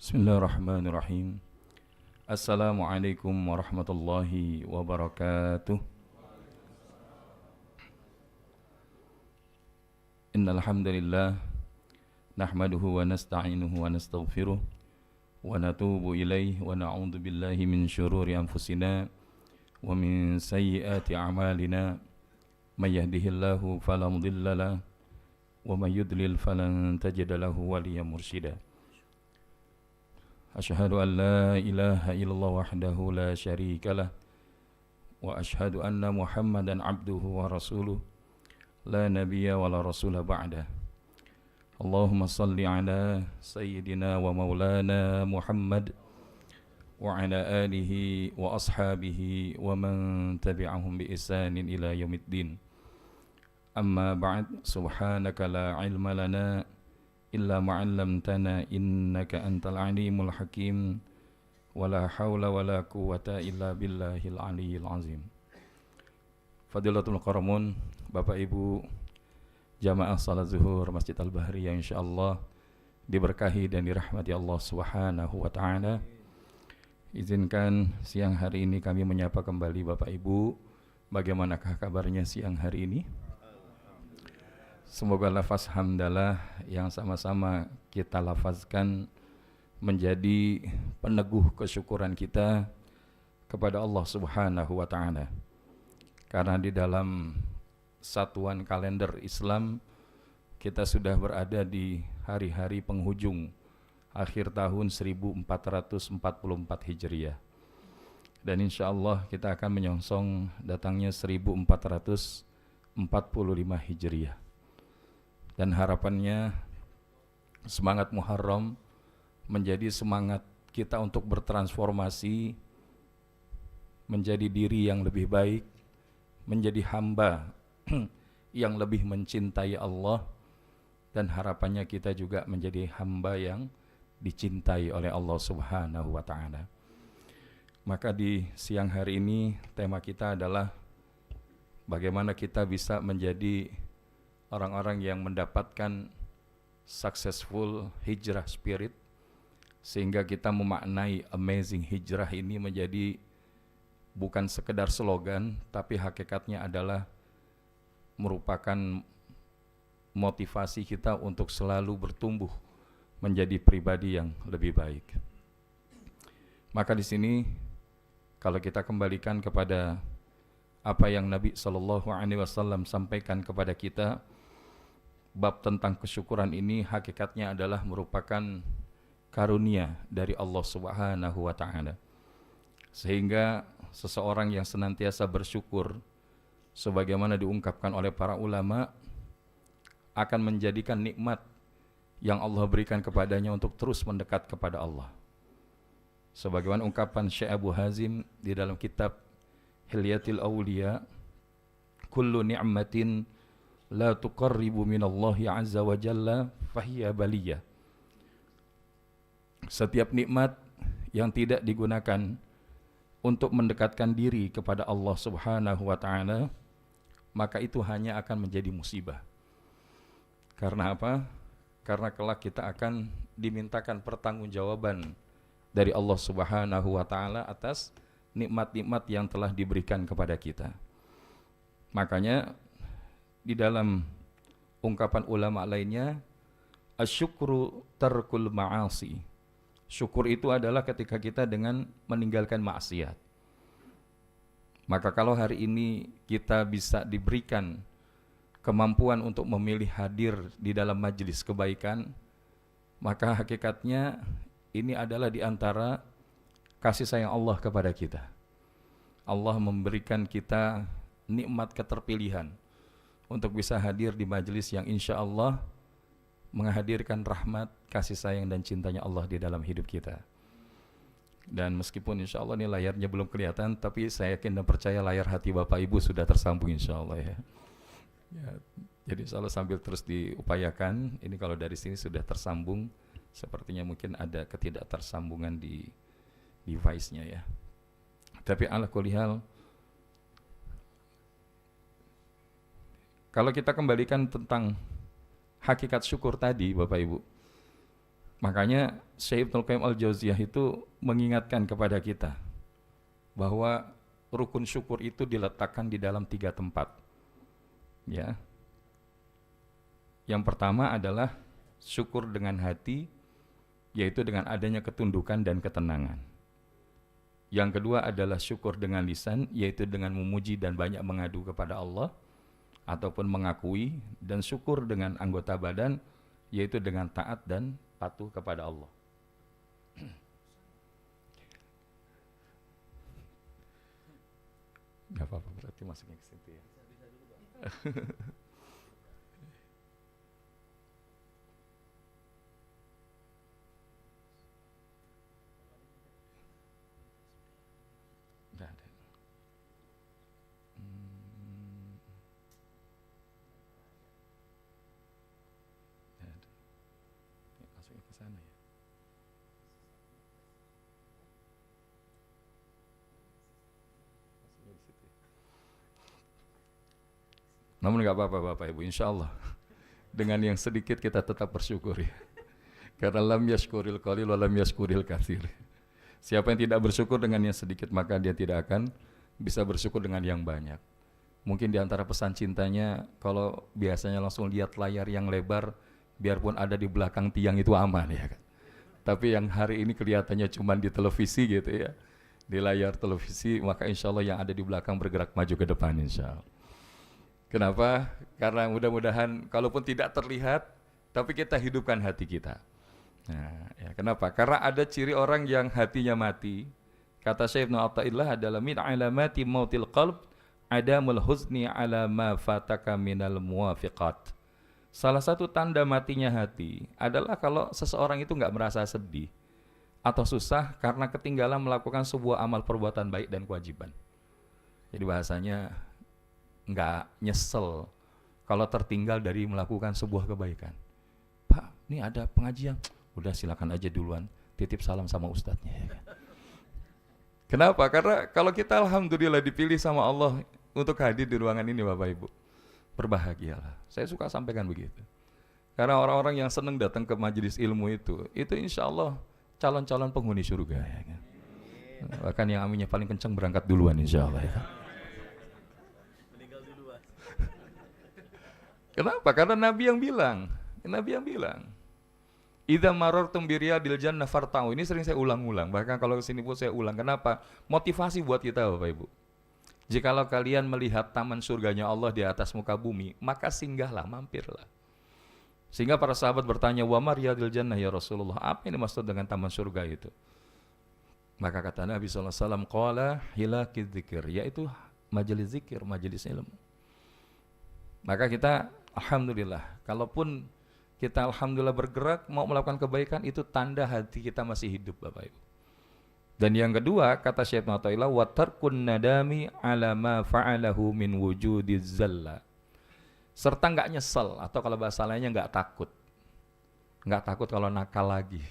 Bismillahirrahmanirrahim. Assalamualaikum warahmatullahi wabarakatuh. Innal hamdalillah nahmaduhu wa nasta'inuhu wa nastaghfiruh wa natubu ilaihi wa na'udzu billahi min syururi anfusina wa min sayyiati a'malina. May yahdihillahu fala mudilla lahu wa may yudlil falan tajida lahu waliyyan mursyida. Asyhadu an la ilaha illallah wahdahu la syarika lah wa asyhadu anna Muhammadan abduhu wa rasuluh la nabiyya wa la rasula ba'dah. Allahumma salli ala sayyidina wa maulana Muhammad wa ala alihi wa ashabihi wa man tabi'ahum bi ihsanin ila yaumiddin. Amma ba'd, subhanaka la ilma lana illa ma'allamtana innaka antal alimul hakim wala hawla wala quwata illa billahil aliyyil azim. Fadilatul qaramun, Bapak Ibu jamaah salat zuhur Masjid Al-Bahri yang insyaallah diberkahi dan dirahmati Allah Subhanahu wa taala. Izinkan siang hari ini kami menyapa kembali Bapak Ibu. Bagaimanakah kabarnya siang hari ini? Semoga lafaz hamdalah yang sama-sama kita lafazkan menjadi peneguh kesyukuran kita kepada Allah Subhanahu wa taala. Karena di dalam satuan kalender Islam kita sudah berada di hari-hari penghujung akhir tahun 1444 Hijriah. Dan insyaallah kita akan menyongsong datangnya 1445 Hijriah. Dan harapannya semangat Muharram menjadi semangat kita untuk bertransformasi menjadi diri yang lebih baik, menjadi hamba yang lebih mencintai Allah, dan harapannya kita juga menjadi hamba yang dicintai oleh Allah Subhanahu wa taala. Maka di siang hari ini tema kita adalah bagaimana kita bisa menjadi orang-orang yang mendapatkan successful hijrah spirit, sehingga kita memaknai amazing hijrah ini menjadi bukan sekedar slogan, tapi hakikatnya adalah merupakan motivasi kita untuk selalu bertumbuh menjadi pribadi yang lebih baik. Maka di sini kalau kita kembalikan kepada apa yang Nabi SAW sampaikan kepada kita, bab tentang kesyukuran ini hakikatnya adalah merupakan karunia dari Allah Subhanahu wa taala. Sehingga seseorang yang senantiasa bersyukur sebagaimana diungkapkan oleh para ulama akan menjadikan nikmat yang Allah berikan kepadanya untuk terus mendekat kepada Allah. Sebagaimana ungkapan Syekh Abu Hazim di dalam kitab Hilyatil Awliya, kullu ni'matin la tuqarribu minallahi azza wa jalla fahiya baliyah. Setiap nikmat yang tidak digunakan untuk mendekatkan diri kepada Allah Subhanahu wa taala, maka itu hanya akan menjadi musibah. Karena apa? Karena kelak kita akan dimintakan pertanggungjawaban dari Allah Subhanahu wa taala atas nikmat-nikmat yang telah diberikan kepada kita. Makanya di dalam ungkapan ulama lainnya, asyukru tarkul ma'asi. Syukur itu adalah ketika kita dengan meninggalkan maksiat. Maka kalau hari ini kita bisa diberikan kemampuan untuk memilih hadir di dalam majelis kebaikan, maka hakikatnya ini adalah di antara kasih sayang Allah kepada kita. Allah memberikan kita nikmat keterpilihan untuk bisa hadir di majelis yang insya Allah menghadirkan rahmat, kasih sayang dan cintanya Allah di dalam hidup kita. Dan meskipun insya Allah ini layarnya belum kelihatan, tapi saya yakin dan percaya layar hati Bapak Ibu sudah tersambung insya Allah ya. Jadi insya Allah sambil terus diupayakan, ini kalau dari sini sudah tersambung, sepertinya mungkin ada ketidaktersambungan di device-nya ya. Tapi ala kulli hal, kalau kita kembalikan tentang hakikat syukur tadi Bapak Ibu, Makanya Syekh Ibnul Qayyim Al-Jauziyah itu mengingatkan kepada kita bahwa rukun syukur itu diletakkan di dalam 3 tempat. Ya. Yang pertama adalah syukur dengan hati, yaitu dengan adanya ketundukan dan ketenangan. Yang kedua adalah syukur dengan lisan, yaitu dengan memuji dan banyak mengadu kepada Allah ataupun mengakui, dan syukur dengan anggota badan, yaitu dengan taat dan patuh kepada Allah. Gak apa-apa, berarti masuknya ke situ ya. Gak ada. Gak ada. Masuknya ke sana ya. Namun nggak apa-apa Bapak Ibu, insya Allah dengan yang sedikit kita tetap bersyukur ya. Karena lam yashkuril qalil wa lam yashkuril katsir. Siapa yang tidak bersyukur dengan yang sedikit, maka dia tidak akan bisa bersyukur dengan yang banyak. Mungkin di antara pesan cintanya, kalau biasanya langsung lihat layar yang lebar, biarpun ada di belakang tiang itu aman ya kan. Tapi yang hari ini kelihatannya cuma di televisi gitu ya, di layar televisi, maka insya Allah yang ada di belakang bergerak maju ke depan insya Allah. Kenapa? Karena mudah-mudahan kalaupun tidak terlihat, tapi kita hidupkan hati kita. Nah, ya, kenapa? Karena ada ciri orang yang hatinya mati. Kata Syekh Ibnu Athaillah adalah min alamati mautil qalb adamul huzni ala ma fataka minal muwafiqat. Salah satu tanda matinya hati adalah kalau seseorang itu enggak merasa sedih atau susah karena ketinggalan melakukan sebuah amal perbuatan baik dan kewajiban. Jadi bahasanya enggak nyesel kalau tertinggal dari melakukan sebuah kebaikan. Pak, ini ada pengajian. Udah silakan aja duluan, titip salam sama ustadznya ya kan? Kenapa? Karena kalau kita alhamdulillah dipilih sama Allah untuk hadir di ruangan ini Bapak Ibu, berbahagialah. Saya suka sampaikan begitu. Karena orang-orang yang senang datang ke majelis ilmu itu insya Allah calon-calon penghuni surga ya kan? Bahkan yang aminnya paling kencang berangkat duluan insya Allah ya kan? Kenapa? Karena Nabi yang bilang, idza marartum biriyadil jannah farta'u. Ini sering saya ulang-ulang, bahkan kalau kesini pun saya ulang. Kenapa? Motivasi buat kita Bapak Ibu. Jikalau kalian melihat taman surganya Allah di atas muka bumi, maka singgahlah, mampirlah. Sehingga para sahabat bertanya, wa mariyadil jannah ya Rasulullah, apa ini maksud dengan taman surga itu? Maka kata Nabi SAW, qala hilakiz zikir, yaitu majelis zikir, majelis ilmu. Maka kita alhamdulillah, kalaupun kita alhamdulillah bergerak mau melakukan kebaikan, itu tanda hati kita masih hidup Bapak Ibu. Dan yang kedua, kata Syekh Ibnu Athaillah, wa tarkun nadami ala ma fa'alahu min wujudiz zalla. Serta enggak nyesel, atau kalau bahasa lainnya enggak takut. Enggak takut kalau nakal lagi.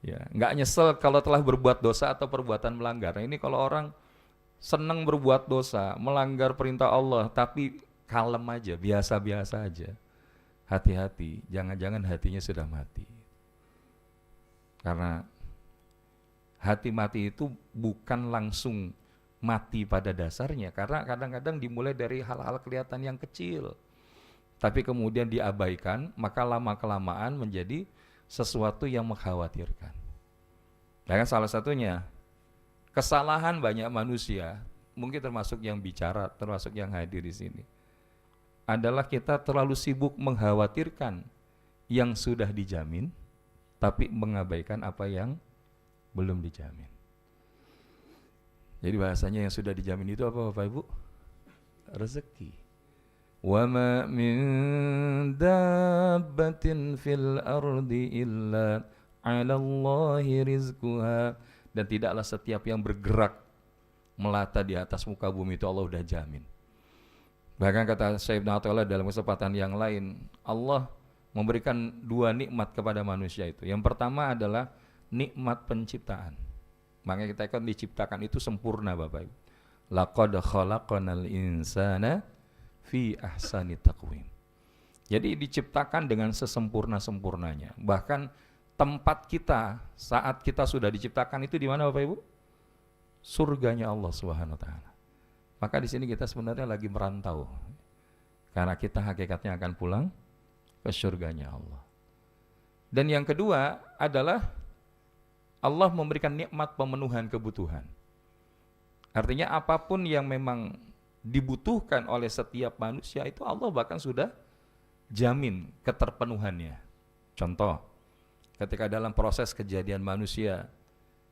Ya, enggak nyesel kalau telah berbuat dosa atau perbuatan melanggar. Nah, ini kalau orang senang berbuat dosa, melanggar perintah Allah, tapi kalem aja, biasa-biasa aja. Hati-hati, jangan-jangan hatinya sudah mati. Karena hati mati itu bukan langsung mati pada dasarnya, karena kadang-kadang dimulai dari hal-hal kelihatan yang kecil, tapi kemudian diabaikan, maka lama-kelamaan menjadi sesuatu yang mengkhawatirkan. Nah, kan salah satunya kesalahan banyak manusia, mungkin termasuk yang bicara, termasuk yang hadir di sini, adalah kita terlalu sibuk mengkhawatirkan yang sudah dijamin, tapi mengabaikan apa yang belum dijamin. Jadi bahasanya yang sudah dijamin itu apa Bapak Ibu? Rezeki. Wa ma min dabbatin fil ardi illa 'ala Allahi rizquha. Dan tidaklah setiap yang bergerak melata di atas muka bumi itu Allah udah jamin. Bahkan kata Syekh Ibnu Athaillah dalam kesempatan yang lain, Allah memberikan 2 nikmat kepada manusia itu. Yang pertama adalah nikmat penciptaan. Makanya kita kan diciptakan itu sempurna Bapak Ibu. Laqad khalaqanal insana fi ahsani taqwim. Jadi diciptakan dengan sesempurna-sempurnanya. Bahkan tempat kita saat kita sudah diciptakan itu di mana Bapak Ibu? Surganya Allah Subhanahu wa taala. Maka di sini kita sebenarnya lagi merantau. Karena kita hakikatnya akan pulang ke surganya Allah. Dan yang kedua adalah Allah memberikan nikmat pemenuhan kebutuhan. Artinya apapun yang memang dibutuhkan oleh setiap manusia itu Allah bahkan sudah jamin keterpenuhannya. Contoh, ketika dalam proses kejadian manusia,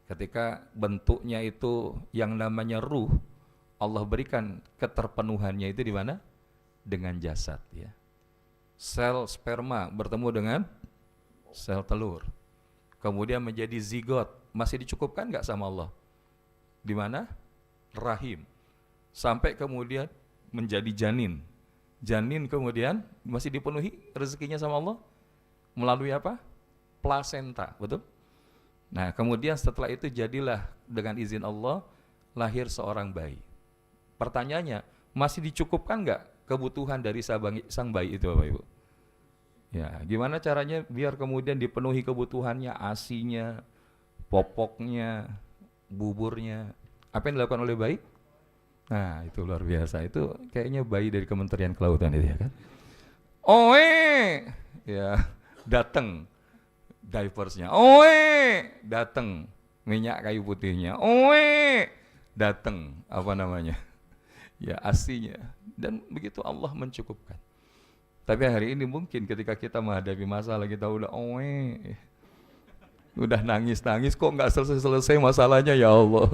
ketika bentuknya itu yang namanya ruh, Allah berikan keterpenuhannya itu di mana? Dengan jasad, ya. Sel sperma bertemu dengan sel telur, kemudian menjadi zigot, masih dicukupkan nggak sama Allah? Di mana? Rahim. Sampai kemudian menjadi janin. Janin kemudian masih dipenuhi rezekinya sama Allah melalui apa? Plasenta, betul? Nah, kemudian setelah itu jadilah dengan izin Allah lahir seorang bayi. Pertanyaannya, masih dicukupkan nggak kebutuhan dari sang bayi itu, Bapak Ibu? Ya, gimana caranya biar kemudian dipenuhi kebutuhannya, ASI-nya, popoknya, buburnya? Apa yang dilakukan oleh bayi? Nah, itu luar biasa. Itu kayaknya bayi dari Kementerian Kelautan itu, ya kan? Oe, ya, datang diapersnya. Oe, datang minyak kayu putihnya. Oe, datang apa namanya? Ya, ASI-nya. Dan begitu Allah mencukupkan. Tapi hari ini mungkin ketika kita menghadapi masalah kita udah udah nangis-nangis kok nggak selesai-selesai masalahnya, ya Allah.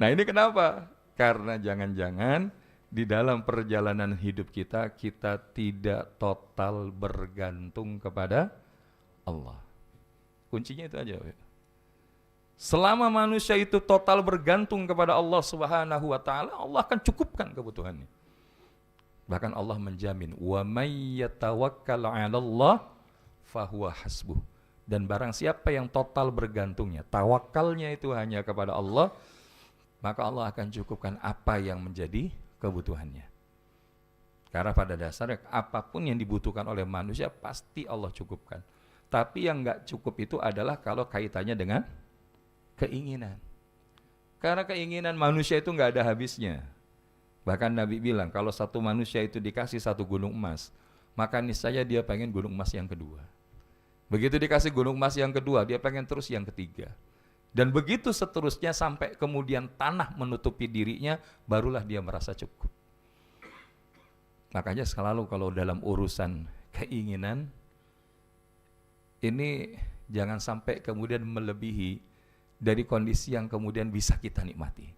Nah, ini kenapa? Karena jangan-jangan di dalam perjalanan hidup kita tidak total bergantung kepada Allah. Kuncinya itu aja. Selama manusia itu total bergantung kepada Allah Subhanahu wa taala, Allah akan cukupkan kebutuhannya. Bahkan Allah menjamin, wa may yatawakkal 'alallah fahuwa hasbuh. Dan barang siapa yang total bergantungnya, tawakalnya itu hanya kepada Allah, maka Allah akan cukupkan apa yang menjadi kebutuhannya. Karena pada dasarnya apapun yang dibutuhkan oleh manusia pasti Allah cukupkan. Tapi yang enggak cukup itu adalah kalau kaitannya dengan keinginan. Karena keinginan manusia itu enggak ada habisnya. Bahkan Nabi bilang kalau satu manusia itu dikasih satu gunung emas, maka niscaya dia pengen gunung emas yang kedua. Begitu dikasih gunung emas yang kedua, dia pengen terus yang ketiga. Dan begitu seterusnya sampai kemudian tanah menutupi dirinya, barulah dia merasa cukup. Makanya selalu kalau dalam urusan keinginan, ini jangan sampai kemudian melebihi dari kondisi yang kemudian bisa kita nikmati.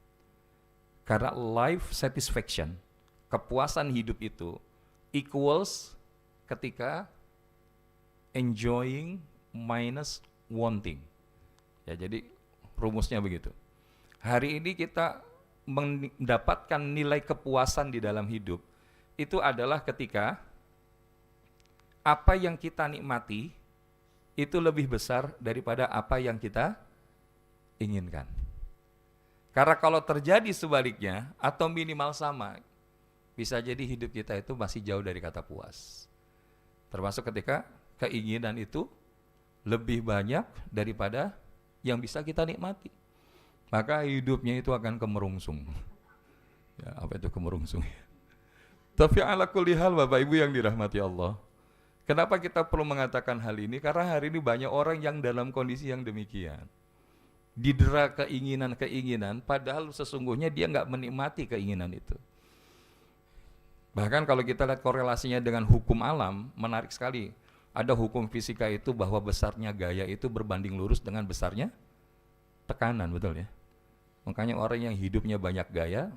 Karena life satisfaction, kepuasan hidup itu equals ketika enjoying minus wanting. Ya, jadi rumusnya begitu. Hari ini kita mendapatkan nilai kepuasan di dalam hidup itu adalah ketika apa yang kita nikmati itu lebih besar daripada apa yang kita inginkan. Karena kalau terjadi sebaliknya atau minimal sama, bisa jadi hidup kita itu masih jauh dari kata puas. Termasuk ketika keinginan itu lebih banyak daripada yang bisa kita nikmati. Maka hidupnya itu akan kemerungsung. Ya, apa itu kemerungsung? Tapi ala kulli hal Bapak Ibu yang dirahmati Allah. Kenapa kita perlu mengatakan hal ini? Karena hari ini banyak orang yang dalam kondisi yang demikian. Didera keinginan-keinginan, padahal sesungguhnya dia nggak menikmati keinginan itu. Bahkan kalau kita lihat korelasinya dengan hukum alam, menarik sekali. Ada hukum fisika itu bahwa besarnya gaya itu berbanding lurus dengan besarnya tekanan, betul ya? Makanya orang yang hidupnya banyak gaya,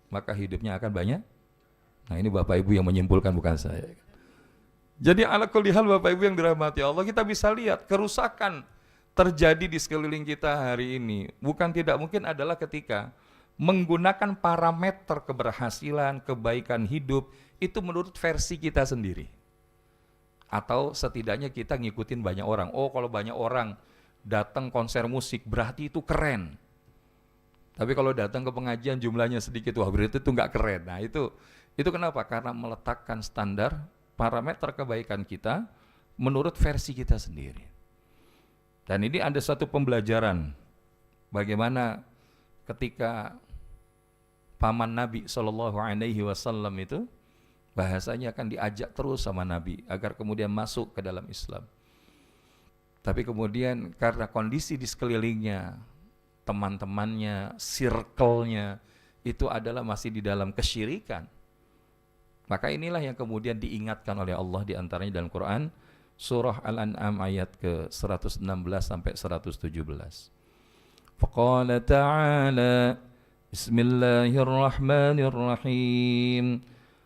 maka hidupnya akan banyak. Nah, ini Bapak Ibu yang menyimpulkan, bukan saya. Jadi ala kulli hal Bapak Ibu yang dirahmati Allah, kita bisa lihat kerusakan terjadi di sekeliling kita hari ini bukan tidak mungkin adalah ketika menggunakan parameter keberhasilan, kebaikan hidup itu menurut versi kita sendiri. Atau setidaknya kita ngikutin banyak orang. Oh, kalau banyak orang datang konser musik berarti itu keren. Tapi kalau datang ke pengajian jumlahnya sedikit, wah berarti itu nggak keren. Nah, itu kenapa? Karena meletakkan standar parameter kebaikan kita menurut versi kita sendiri. Dan ini ada satu pembelajaran bagaimana ketika paman Nabi SAW itu bahasanya akan diajak terus sama Nabi agar kemudian masuk ke dalam Islam. Tapi kemudian karena kondisi di sekelilingnya, teman-temannya, circle-nya itu adalah masih di dalam kesyirikan, maka inilah yang kemudian diingatkan oleh Allah di antaranya dalam Quran surah Al-An'am ayat ke-116 sampai 117. Faqala ta'ala Bismillahirrahmanirrahim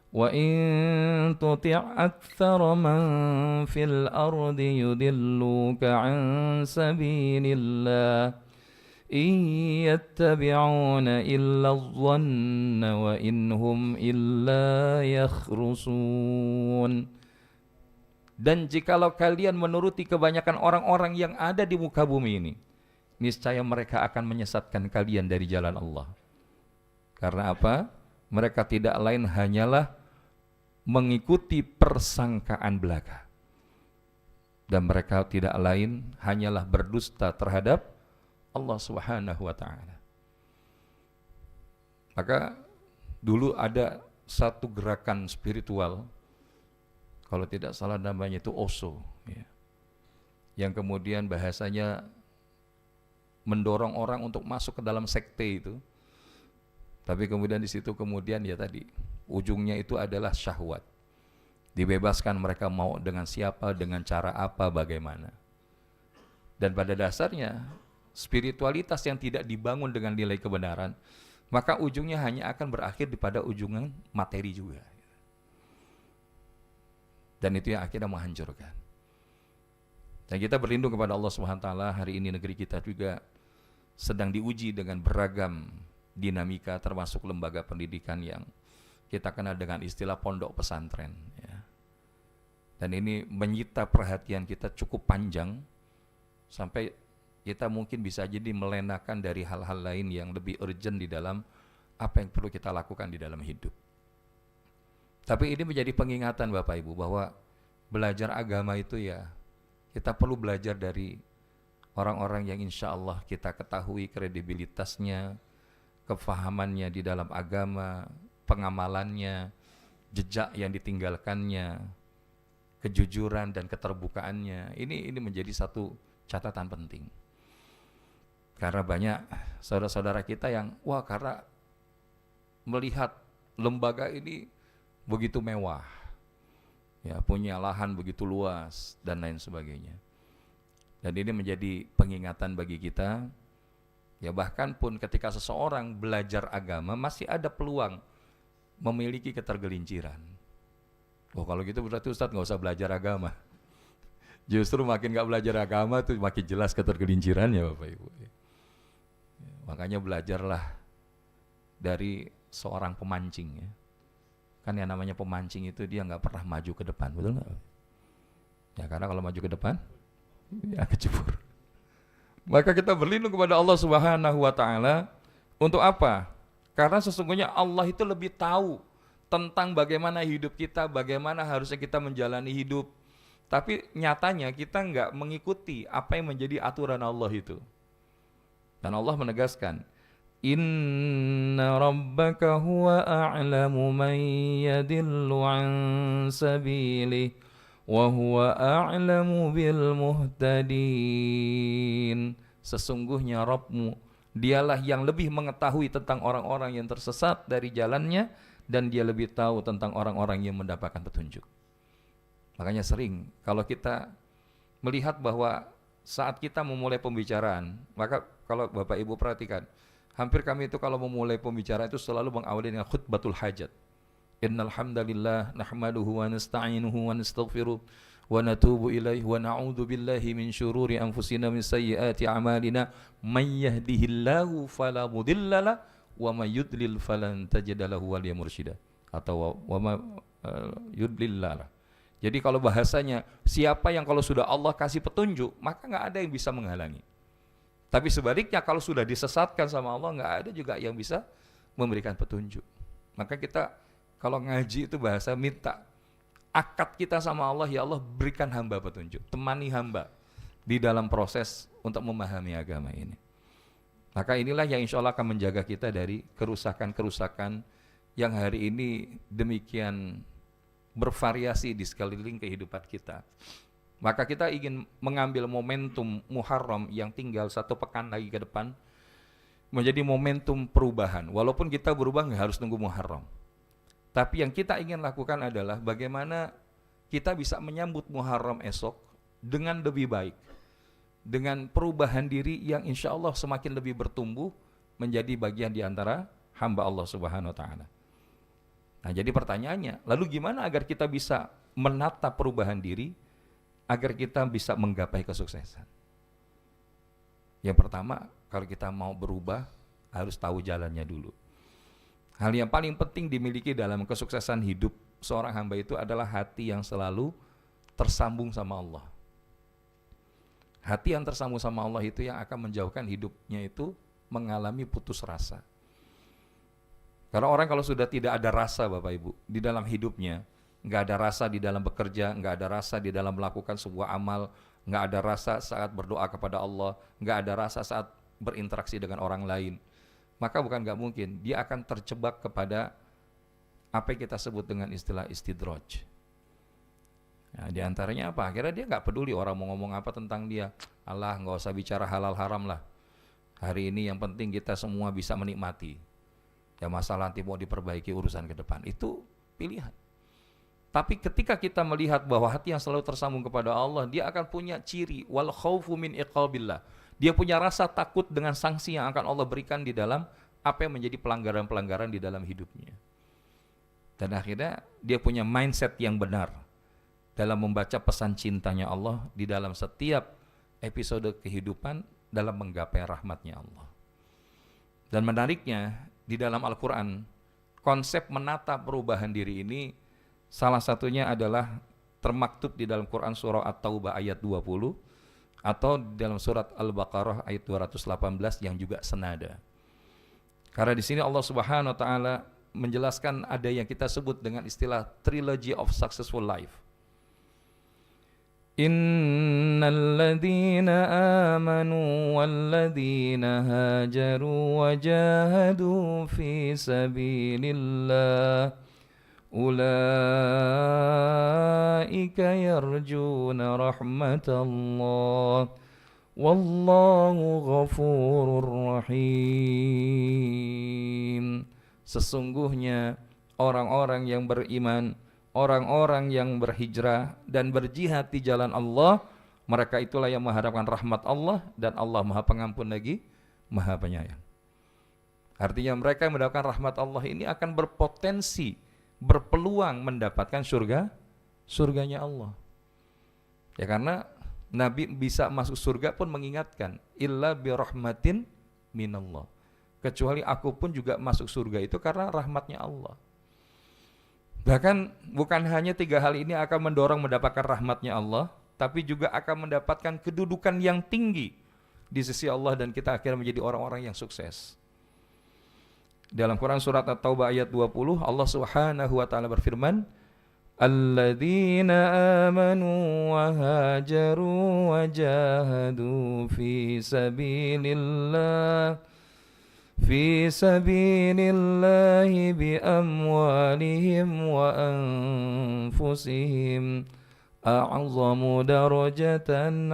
wa in tuti' aktsara man fil ardi yudilluka an sabilillah in yattabi'una illa adh-dhanna wa inhum illa yakhrusun. Dan jikalau kalian menuruti kebanyakan orang-orang yang ada di muka bumi ini, niscaya mereka akan menyesatkan kalian dari jalan Allah. Karena apa? Mereka tidak lain hanyalah mengikuti persangkaan belaka. Dan mereka tidak lain hanyalah berdusta terhadap Allah Subhanahu wa ta'ala. Maka dulu ada satu gerakan spiritual, kalau tidak salah namanya itu Osho, ya, yang kemudian bahasanya mendorong orang untuk masuk ke dalam sekte itu. Tapi kemudian di situ kemudian ya tadi ujungnya itu adalah syahwat. Dibebaskan mereka mau dengan siapa, dengan cara apa, bagaimana. Dan pada dasarnya spiritualitas yang tidak dibangun dengan nilai kebenaran, maka ujungnya hanya akan berakhir pada ujungan materi juga. Dan itu yang akhirnya menghancurkan. Dan kita berlindung kepada Allah Subhanahu wa taala. Hari ini negeri kita juga sedang diuji dengan beragam dinamika, termasuk lembaga pendidikan yang kita kenal dengan istilah pondok pesantren, ya. Dan ini menyita perhatian kita cukup panjang, sampai kita mungkin bisa jadi melenakan dari hal-hal lain yang lebih urgent di dalam apa yang perlu kita lakukan di dalam hidup. Tapi ini menjadi pengingatan Bapak Ibu bahwa belajar agama itu ya kita perlu belajar dari orang-orang yang insya Allah kita ketahui kredibilitasnya, kefahamannya di dalam agama, pengamalannya, jejak yang ditinggalkannya, kejujuran dan keterbukaannya. Ini menjadi satu catatan penting. Karena banyak saudara-saudara kita yang karena melihat lembaga ini begitu mewah, ya, punya lahan begitu luas dan lain sebagainya. Dan ini menjadi pengingatan bagi kita, ya, bahkan pun ketika seseorang belajar agama masih ada peluang memiliki ketergelinciran. Kalau gitu berarti Ustadz nggak usah belajar agama. Justru makin nggak belajar agama tuh makin jelas ketergelincirannya Bapak Ibu. Makanya belajarlah dari seorang pemancing, ya. Kan yang namanya pemancing itu dia nggak pernah maju ke depan, betul nggak? Ya karena kalau maju ke depan, ya kecebur. Maka kita berlindung kepada Allah Subhanahu wa taala untuk apa? Karena sesungguhnya Allah itu lebih tahu tentang bagaimana hidup kita, bagaimana harusnya kita menjalani hidup. Tapi nyatanya kita nggak mengikuti apa yang menjadi aturan Allah itu. Dan Allah menegaskan, Inna rabbaka huwa a'lamu man yadillu an sabilih wa huwa a'lamu bil muhtadin. Sesungguhnya Rabbmu, dialah yang lebih mengetahui tentang orang-orang yang tersesat dari jalannya, dan dia lebih tahu tentang orang-orang yang mendapatkan petunjuk. Makanya sering kalau kita melihat bahwa saat kita memulai pembicaraan, maka kalau Bapak Ibu perhatikan, hampir kami itu kalau memulai pembicaraan itu selalu mengawali dengan khutbatul hajat. Innal hamdalillah nahmaduhu wa nasta'inuhu wa nastaghfiruh wa natubu ilaihi wa na'udzu billahi min syururi anfusina min sayyiati a'malina may yahdihillahu fala mudhillalah wa may yudlil falan tajida lahu waliya mursyida, atau wa may yudlillah. Jadi kalau bahasanya, siapa yang kalau sudah Allah kasih petunjuk, maka nggak ada yang bisa menghalangi. Tapi sebaliknya kalau sudah disesatkan sama Allah, nggak ada juga yang bisa memberikan petunjuk. Maka kita kalau ngaji itu bahasa minta akad kita sama Allah, ya Allah berikan hamba petunjuk, temani hamba. di dalam proses untuk memahami agama ini. Maka inilah yang insya Allah akan menjaga kita dari kerusakan-kerusakan yang hari ini demikian bervariasi di sekeliling kehidupan kita. Maka kita ingin mengambil momentum Muharram yang tinggal 1 pekan lagi ke depan menjadi momentum perubahan. Walaupun kita berubah nggak harus nunggu Muharram. Tapi yang kita ingin lakukan adalah bagaimana kita bisa menyambut Muharram esok dengan lebih baik. Dengan perubahan diri yang insya Allah semakin lebih bertumbuh menjadi bagian di antara hamba Allah Subhanahu wa Ta'ala. Nah, jadi pertanyaannya, lalu gimana agar kita bisa menata perubahan diri agar kita bisa menggapai kesuksesan? Yang pertama, kalau kita mau berubah harus tahu jalannya dulu. Hal yang paling penting dimiliki dalam kesuksesan hidup seorang hamba itu adalah hati yang selalu tersambung sama Allah. Hati yang tersambung sama Allah itu yang akan menjauhkan hidupnya itu mengalami putus rasa. Karena orang kalau sudah tidak ada rasa Bapak Ibu di dalam hidupnya, nggak ada rasa di dalam bekerja, nggak ada rasa di dalam melakukan sebuah amal, nggak ada rasa saat berdoa kepada Allah, nggak ada rasa saat berinteraksi dengan orang lain, maka bukan nggak mungkin dia akan terjebak kepada apa yang kita sebut dengan istilah istidraj. Nah, di antaranya apa? Akhirnya dia nggak peduli orang mau ngomong apa tentang dia. Allah, nggak usah bicara halal haram lah. Hari ini yang penting kita semua bisa menikmati. Ya masalah nanti mau diperbaiki urusan ke depan itu pilihan. Tapi ketika kita melihat bahwa hati yang selalu tersambung kepada Allah, dia akan punya ciri wal khaufu min iqabillah. Dia punya rasa takut dengan sanksi yang akan Allah berikan di dalam apa yang menjadi pelanggaran-pelanggaran di dalam hidupnya. Dan akhirnya dia punya mindset yang benar dalam membaca pesan cintanya Allah di dalam setiap episode kehidupan dalam menggapai rahmatnya Allah. Dan menariknya di dalam Al-Quran, konsep menata perubahan diri ini salah satunya adalah termaktub di dalam Quran surah At-Taubah ayat 20 atau di dalam surat Al-Baqarah ayat 218 yang juga senada. Karena di sini Allah Subhanahu wa taala menjelaskan ada yang kita sebut dengan istilah trilogy of successful life. Innal ladzina amanu wal ladzina hajaru wa jahadu fi sabilillah ulaika yarjuna rahmatallah wallahu ghafurur rahim. Sesungguhnya orang-orang yang beriman, orang-orang yang berhijrah dan berjihad di jalan Allah, mereka itulah yang mengharapkan rahmat Allah, dan Allah Maha Pengampun lagi Maha Penyayang. Artinya mereka yang mendapatkan rahmat Allah ini akan berpotensi, berpeluang mendapatkan surganya Allah. Ya karena Nabi bisa masuk surga pun mengingatkan, illa bi rahmatin minallah. Kecuali aku pun juga masuk surga itu karena rahmatnya Allah. Bahkan bukan hanya 3 hal ini akan mendorong mendapatkan rahmatnya Allah, tapi juga akan mendapatkan kedudukan yang tinggi di sisi Allah dan kita akhirnya menjadi orang-orang yang sukses. Dalam Quran surat At-Taubah ayat 20, Allah Subhanahu wa taala berfirman, alladzina amanu wa hajaru wa jahadu fi sabilillahi bi amwalihim wa anfusihim a'zamu darajatan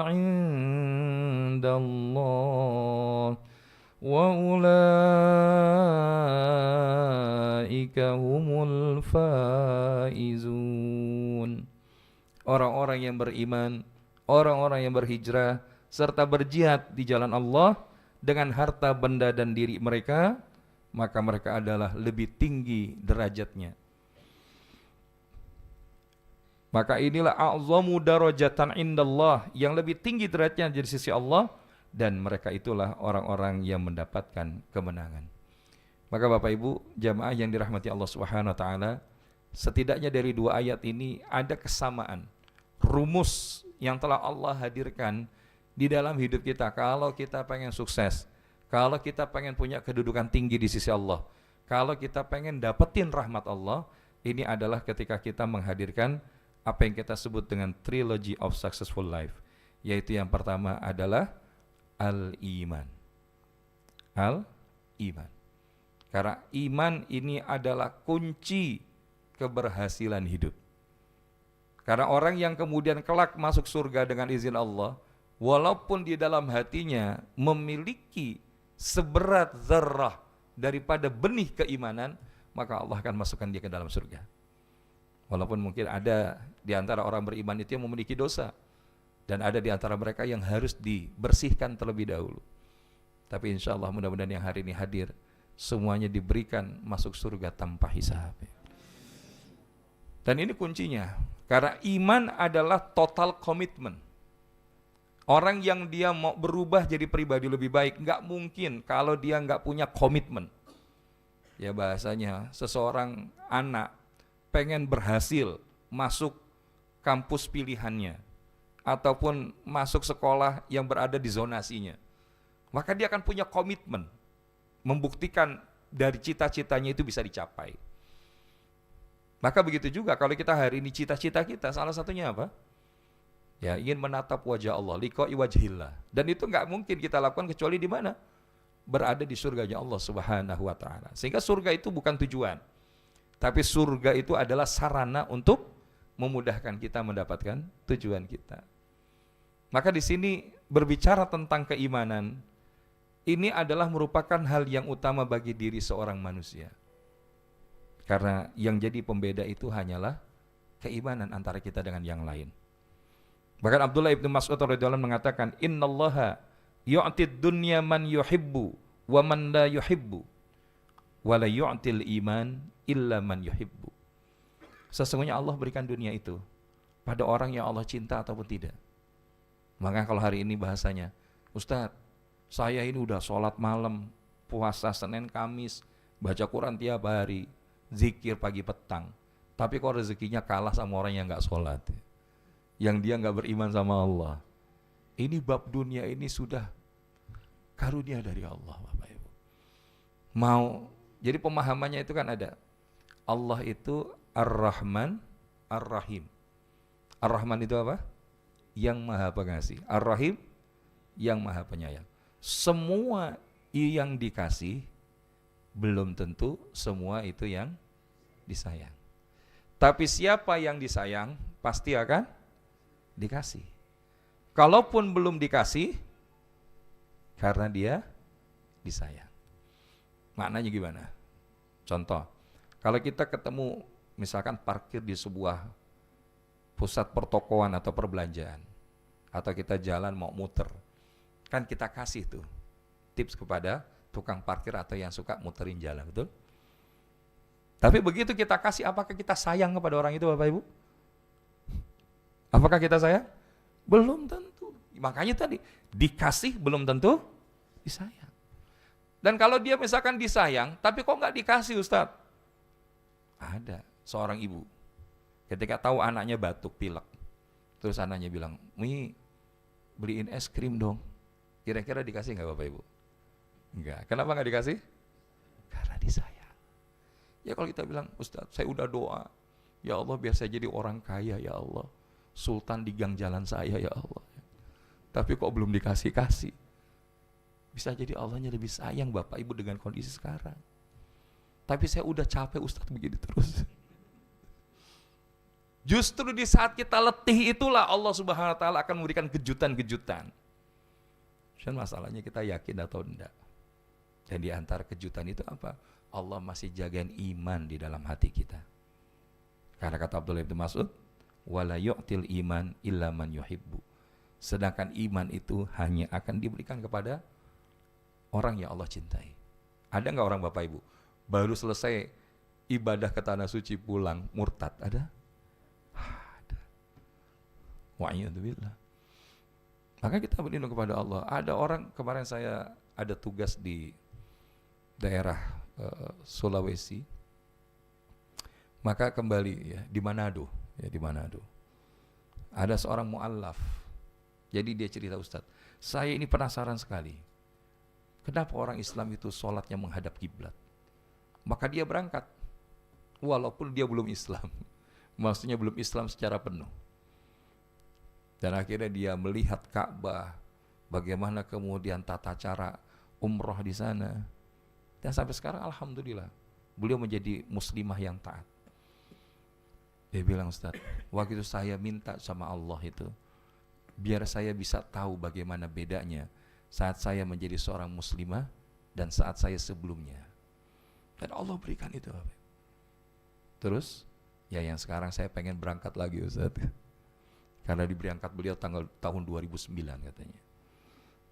'indallah wa ulaika humul faizun. Orang-orang yang beriman, orang-orang yang berhijrah serta berjihad di jalan Allah dengan harta benda dan diri mereka, maka mereka adalah lebih tinggi derajatnya. Maka inilah a'zamu darajatan indallah, yang lebih tinggi derajatnya di sisi Allah, dan mereka itulah orang-orang yang mendapatkan kemenangan. Maka Bapak Ibu jamaah yang dirahmati Allah Subhanahu wa taala, setidaknya dari 2 ayat ini ada kesamaan, rumus yang telah Allah hadirkan di dalam hidup kita. Kalau kita pengen sukses, kalau kita pengen punya kedudukan tinggi di sisi Allah, kalau kita pengen dapetin rahmat Allah, ini adalah ketika kita menghadirkan apa yang kita sebut dengan trilogy of successful life, yaitu yang pertama adalah al-iman. Al-iman. Karena iman ini adalah kunci keberhasilan hidup. Karena orang yang kemudian kelak masuk surga dengan izin Allah, walaupun di dalam hatinya memiliki seberat zarrah daripada benih keimanan, maka Allah akan masukkan dia ke dalam surga. Walaupun mungkin ada di antara orang beriman itu yang memiliki dosa, dan ada di antara mereka yang harus dibersihkan terlebih dahulu. Tapi insya Allah mudah-mudahan yang hari ini hadir, semuanya diberikan masuk surga tanpa hisab. Dan ini kuncinya, karena iman adalah total komitmen. Orang yang dia mau berubah jadi pribadi lebih baik, nggak mungkin kalau dia nggak punya komitmen. Ya bahasanya, seseorang anak pengen berhasil masuk kampus pilihannya, ataupun masuk sekolah yang berada di zonasinya, maka dia akan punya komitmen, membuktikan dari cita-citanya itu bisa dicapai. Maka begitu juga kalau kita hari ini cita-cita kita salah satunya apa? Ya ingin menatap wajah Allah, liqa'i wajhillah. Dan itu nggak mungkin kita lakukan kecuali di mana? Berada di surganya Allah Subhanahu wa ta'ala. Sehingga surga itu bukan tujuan, tapi surga itu adalah sarana untuk memudahkan kita mendapatkan tujuan kita. Maka di sini berbicara tentang keimanan, ini adalah merupakan hal yang utama bagi diri seorang manusia. Karena yang jadi pembeda itu hanyalah keimanan antara kita dengan yang lain. Bahkan Abdullah ibn Mas'ud radhiyallahu anhu mengatakan, innallaha yu'tid dunya man yuhibbu wa man la yuhibbu wa la yu'til iman illa man yuhibbu. Sesungguhnya Allah berikan dunia itu pada orang yang Allah cinta ataupun tidak. Maka kalau hari ini bahasanya, Ustadz, saya ini udah sholat malam, puasa Senin Kamis, baca Quran tiap hari, zikir pagi petang, tapi kok rezekinya kalah sama orang yang gak sholat, yang dia gak beriman sama Allah. Ini bab dunia ini sudah karunia dari Allah, Bapak Ibu. Jadi pemahamannya itu kan ada, Allah itu Ar-Rahman, Ar-Rahim. Ar-Rahman itu apa? Yang maha pengasih. Ar-Rahim, yang maha penyayang. Semua yang dikasih belum tentu semua itu yang disayang. Tapi siapa yang disayang pasti akan dikasih. Kalaupun belum dikasih, karena dia disayang. Maknanya gimana? Contoh, kalau kita ketemu misalkan parkir di sebuah pusat pertokoan atau perbelanjaan, atau kita jalan mau muter, kan kita kasih tuh tips kepada tukang parkir atau yang suka muterin jalan, betul? Tapi begitu kita kasih, apakah kita sayang kepada orang itu, Bapak Ibu? Apakah kita sayang? Belum tentu. Makanya tadi, dikasih belum tentu disayang. Dan kalau dia misalkan disayang, tapi kok nggak dikasih, Ustadz? Ada seorang ibu, ketika tahu anaknya batuk, pilek, terus anaknya bilang, Mi, beliin es krim dong. Kira-kira dikasih nggak Bapak Ibu? Enggak. Kenapa nggak dikasih? Karena disayang. Ya kalau kita bilang, Ustadz, saya udah doa, ya Allah biar saya jadi orang kaya, ya Allah, sultan di gang jalan saya, ya Allah. Tapi kok belum dikasih-kasih? Bisa jadi Allahnya lebih sayang Bapak Ibu dengan kondisi sekarang. Tapi saya udah capek Ustadz begini terus. Justru di saat kita letih itulah Allah Subhanahu wa ta'ala akan memberikan kejutan-kejutan. Dan masalahnya kita yakin atau enggak. Dan di antara kejutan itu apa? Allah masih jagain iman di dalam hati kita. Karena kata Abdullah bin Mas'ud, wala yu'til iman illa man yuhibbu. Sedangkan iman itu hanya akan diberikan kepada orang yang Allah cintai. Ada enggak orang Bapak Ibu baru selesai ibadah ke tanah suci pulang murtad? Ada? Ada. Wa'iyadzubillah. Maka kita berlindung kepada Allah. Ada orang, kemarin saya ada tugas di daerah Sulawesi, maka kembali ya di Manado, ada seorang mu'allaf. Jadi dia cerita, Ustadz, saya ini penasaran sekali, kenapa orang Islam itu sholatnya menghadap kiblat. Maka dia berangkat, walaupun dia belum Islam, maksudnya belum Islam secara penuh. Dan akhirnya dia melihat Ka'bah, bagaimana kemudian tata cara umroh di sana. Dan sampai sekarang alhamdulillah beliau menjadi muslimah yang taat. Dia bilang, Ustaz, waktu itu saya minta sama Allah itu, biar saya bisa tahu bagaimana bedanya saat saya menjadi seorang muslimah dan saat saya sebelumnya. Dan Allah berikan itu. Terus, ya yang sekarang saya pengen berangkat lagi, Ustaz. Karena diberangkat beliau tahun 2009 katanya.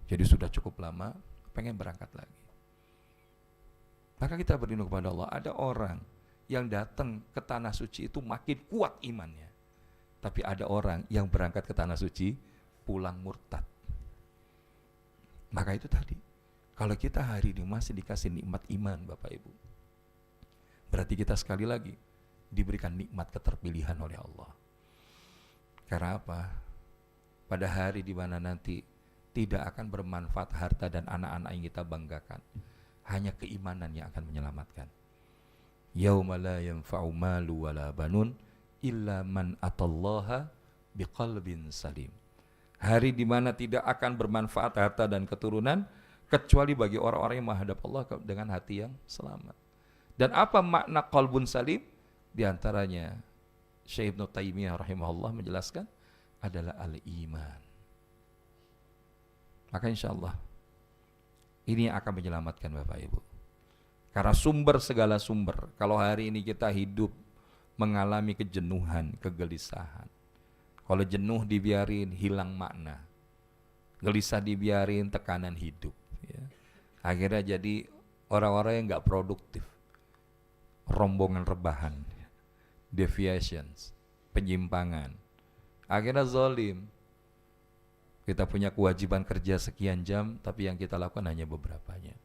Jadi sudah cukup lama, pengen berangkat lagi. Maka kita berlindung kepada Allah. Ada orang yang datang ke tanah suci itu makin kuat imannya. Tapi ada orang yang berangkat ke tanah suci pulang murtad. Maka itu tadi, kalau kita hari ini masih dikasih nikmat iman Bapak Ibu, berarti kita sekali lagi diberikan nikmat keterpilihan oleh Allah. Karena apa? Pada hari di mana nanti tidak akan bermanfaat harta dan anak-anak yang kita banggakan, hanya keimanan yang akan menyelamatkan. Yauma la yanfa'u malu wala banun illa man atallaha biqalbin salim. Hari di mana tidak akan bermanfaat harta dan keturunan kecuali bagi orang-orang yang menghadap Allah dengan hati yang selamat. Dan apa makna qalbun salim? Di antaranya Syekh Ibnu Taimiyah rahimahullah menjelaskan adalah al-iman. Maka insyaallah ini akan menyelamatkan Bapak Ibu. Karena sumber segala sumber, kalau hari ini kita hidup mengalami kejenuhan, kegelisahan. Kalau jenuh dibiarin hilang makna, gelisah dibiarin tekanan hidup, ya. Akhirnya jadi orang-orang yang gak produktif, rombongan rebahan, deviations, penyimpangan. Akhirnya zalim. Kita punya kewajiban kerja sekian jam, tapi yang kita lakukan hanya beberapanya.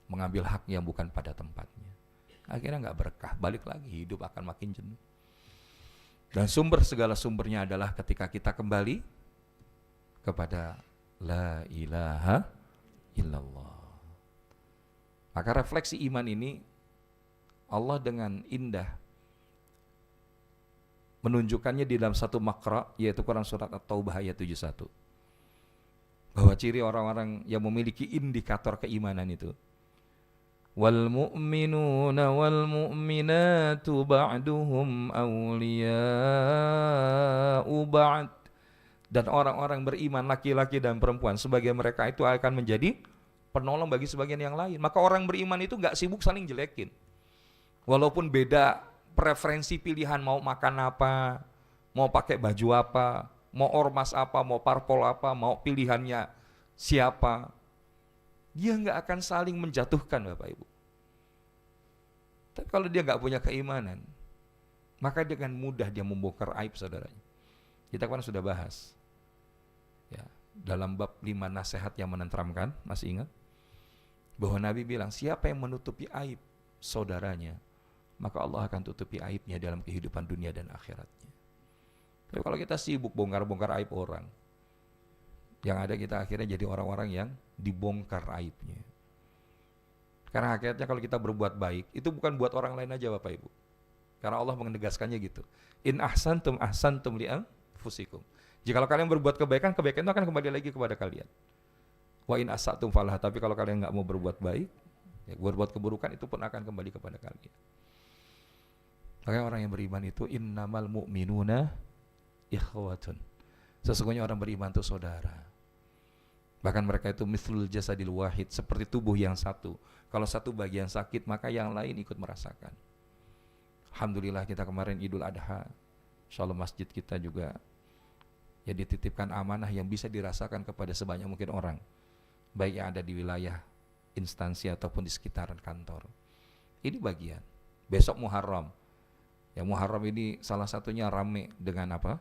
Mengambil hak yang bukan pada tempatnya. Akhirnya gak berkah, balik lagi, hidup akan makin jenuh. Dan sumber segala sumbernya adalah ketika kita kembali kepada la ilaha illallah. Maka refleksi iman ini Allah dengan indah menunjukkannya di dalam satu makra, yaitu Quran surat At-Taubah ayat 71. Bahwa ciri orang-orang yang memiliki indikator keimanan itu, wal mu'minuna wal mu'minatu ba'duhum awliya'u ba'd. Dan orang-orang beriman laki-laki dan perempuan sebagian mereka itu akan menjadi penolong bagi sebagian yang lain. Maka orang beriman itu gak sibuk saling jelekin. Walaupun beda preferensi pilihan, mau makan apa, mau pakai baju apa, mau ormas apa, mau parpol apa, mau pilihannya siapa, dia nggak akan saling menjatuhkan Bapak Ibu. Tapi kalau dia nggak punya keimanan, maka dengan mudah dia membongkar aib saudaranya. Kita kan sudah bahas, ya, dalam bab 5 nasihat yang menenteramkan, masih ingat? Bahwa Nabi bilang, siapa yang menutupi aib saudaranya, maka Allah akan tutupi aibnya dalam kehidupan dunia dan akhiratnya. Tapi kalau kita sibuk bongkar-bongkar aib orang, yang ada kita akhirnya jadi orang-orang yang dibongkar aibnya. Karena akhirnya kalau kita berbuat baik, itu bukan buat orang lain aja Bapak Ibu. Karena Allah menegaskannya gitu. In ahsantum ahsantum li anfusikum. Jika kalian berbuat kebaikan, kebaikan itu akan kembali lagi kepada kalian. Wa in asatum falah. Tapi kalau kalian nggak mau berbuat baik, ya, berbuat keburukan itu pun akan kembali kepada kalian. Makanya orang yang beriman itu innamal mu'minuna ikhwatun. Sesungguhnya orang beriman itu saudara. Bahkan mereka itu mithlul jasadil wahid, seperti tubuh yang satu. Kalau satu bagian sakit, maka yang lain ikut merasakan. Alhamdulillah kita kemarin Idul Adha, insyaallah masjid kita juga ya dititipkan amanah yang bisa dirasakan kepada sebanyak mungkin orang, baik yang ada di wilayah instansi ataupun di sekitaran kantor. Ini bagian. Besok Muharram. Ya Muharram ini salah satunya rame dengan apa?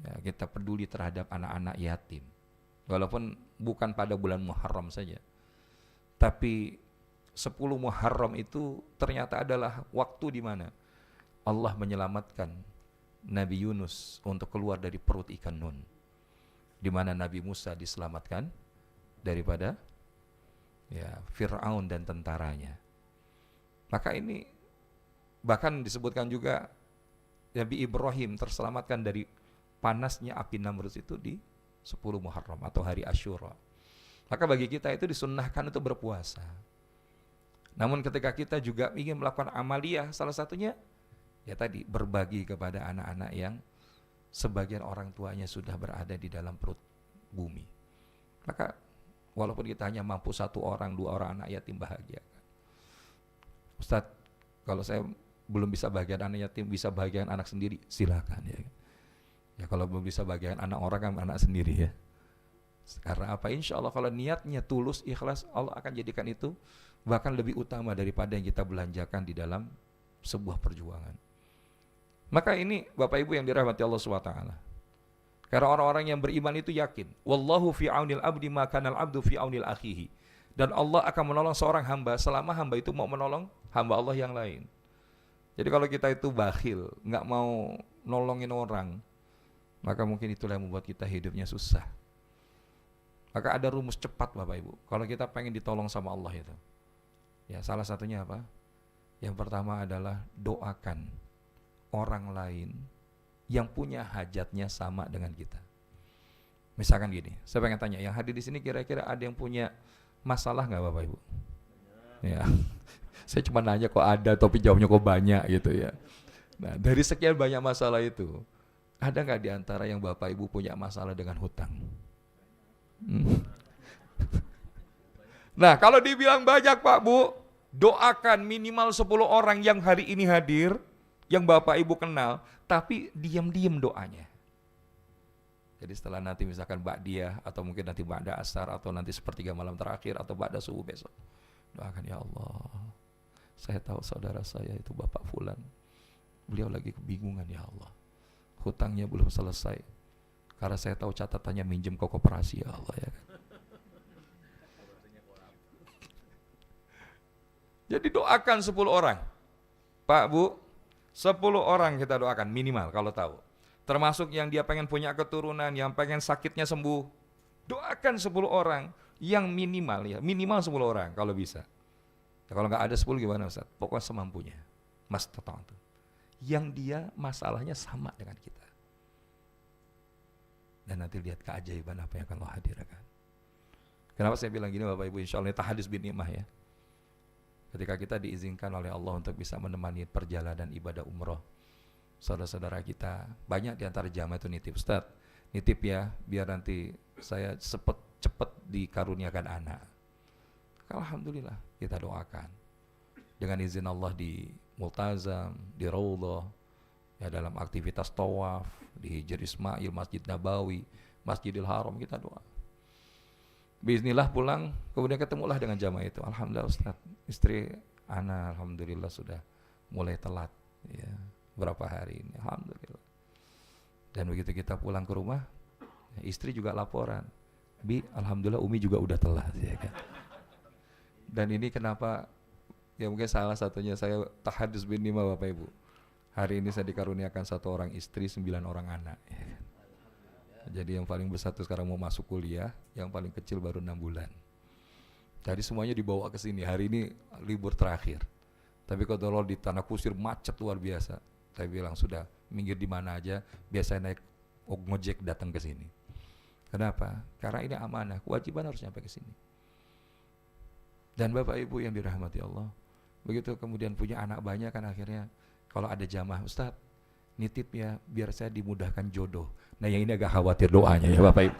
Ya, kita peduli terhadap anak-anak yatim. Walaupun bukan pada bulan Muharram saja, tapi 10 Muharram itu ternyata adalah waktu di mana Allah menyelamatkan Nabi Yunus untuk keluar dari perut ikan Nun, di mana Nabi Musa diselamatkan daripada ya Fir'aun dan tentaranya. Maka ini bahkan disebutkan juga Nabi Ibrahim terselamatkan dari panasnya api Namrud itu di 10 Muharram atau hari Asyura. Maka bagi kita itu disunnahkan untuk berpuasa. Namun ketika kita juga ingin melakukan amaliyah, salah satunya ya tadi berbagi kepada anak-anak yang sebagian orang tuanya sudah berada di dalam perut bumi. Maka walaupun kita hanya mampu 1 orang, 2 orang anak yatim, bahagia. Ustadz, kalau saya belum bisa bagian anak yatim, bisa bagian anak sendiri, silakan ya. Ya kalau belum bisa bagian anak orang kan anak sendiri ya. Karena apa? Insya Allah kalau niatnya tulus, ikhlas, Allah akan jadikan itu bahkan lebih utama daripada yang kita belanjakan di dalam sebuah perjuangan. Maka ini Bapak Ibu yang dirahmati Allah SWT. Karena orang-orang yang beriman itu yakin, wallahu fi aunil abdi ma kanal abdu fi aunil akhihi. Dan Allah akan menolong seorang hamba selama hamba itu mau menolong hamba Allah yang lain. Jadi kalau kita itu bakhil, nggak mau nolongin orang, maka mungkin itulah yang membuat kita hidupnya susah. Maka ada rumus cepat Bapak Ibu. Kalau kita pengen ditolong sama Allah itu, ya salah satunya apa? Yang pertama adalah doakan orang lain yang punya hajatnya sama dengan kita. Misalkan gini, saya pengen tanya, yang hadir di sini kira-kira ada yang punya masalah nggak Bapak Ibu? Ya, saya cuma nanya kok ada, tapi jawabnya kok banyak gitu ya. Nah, dari sekian banyak masalah itu, ada nggak di antara yang Bapak Ibu punya masalah dengan hutang? Nah, kalau dibilang banyak Pak Bu, doakan minimal 10 orang yang hari ini hadir, yang Bapak Ibu kenal, tapi diam-diam doanya. Jadi setelah nanti misalkan ba'diyah, atau mungkin nanti ba'da asar, atau nanti sepertiga malam terakhir, atau ba'da subuh besok, doakan, ya Allah, saya tahu saudara saya itu Bapak Fulan, beliau lagi kebingungan, ya Allah, hutangnya belum selesai, karena saya tahu catatannya minjem ke koperasi, ya Allah ya kan. Jadi doakan 10 orang. Pak Bu, 10 orang kita doakan minimal kalau tahu. Termasuk yang dia pengen punya keturunan, yang pengen sakitnya sembuh. Doakan 10 orang yang minimal ya, minimal 10 orang kalau bisa. Ya, kalau nggak ada 10 gimana Ustaz? Pokoknya semampunya. Mas tetang itu. Yang dia masalahnya sama dengan kita. Dan nanti lihat keajaiban apa yang akan Allah hadirkan. Kenapa saya bilang gini Bapak Ibu, insya Allah tahadus bin ni'mah ya. Ketika kita diizinkan oleh Allah untuk bisa menemani perjalanan ibadah umroh, saudara-saudara kita, banyak di antara jamaah itu nitip, Ustaz, nitip ya, biar nanti saya cepet dikaruniakan anak. Alhamdulillah, kita doakan. Dengan izin Allah di Multazam, di Raudhah, ya dalam aktivitas tawaf, di Hijr Ismail, Masjid Nabawi, Masjidil Haram, kita doa. Bismillah pulang, kemudian ketemulah dengan jamaah itu. Alhamdulillah Ustaz, istri ana alhamdulillah sudah mulai telat ya, berapa hari ini, alhamdulillah. Dan begitu kita pulang ke rumah, istri juga laporan, Bi, alhamdulillah Umi juga udah telat ya kan. Dan ini kenapa, ya mungkin salah satunya saya tahadus bin ni'mah Bapak Ibu. Hari ini saya dikaruniakan 1 orang istri, 9 orang anak ya kan. Jadi yang paling besar itu sekarang mau masuk kuliah, yang paling kecil baru 6 bulan. Jadi semuanya dibawa ke sini. Hari ini libur terakhir. Tapi kalau di Tanah Kusir macet luar biasa. Saya bilang sudah minggir di mana aja, biasanya naik ngojek datang ke sini. Kenapa? Karena ini amanah, kewajiban harus nyampe ke sini. Dan Bapak Ibu yang dirahmati Allah, begitu kemudian punya anak banyak kan akhirnya kalau ada jamaah, Ustaz, nitip ya biar saya dimudahkan jodoh. Nah yang ini agak khawatir doanya ya Bapak Ibu.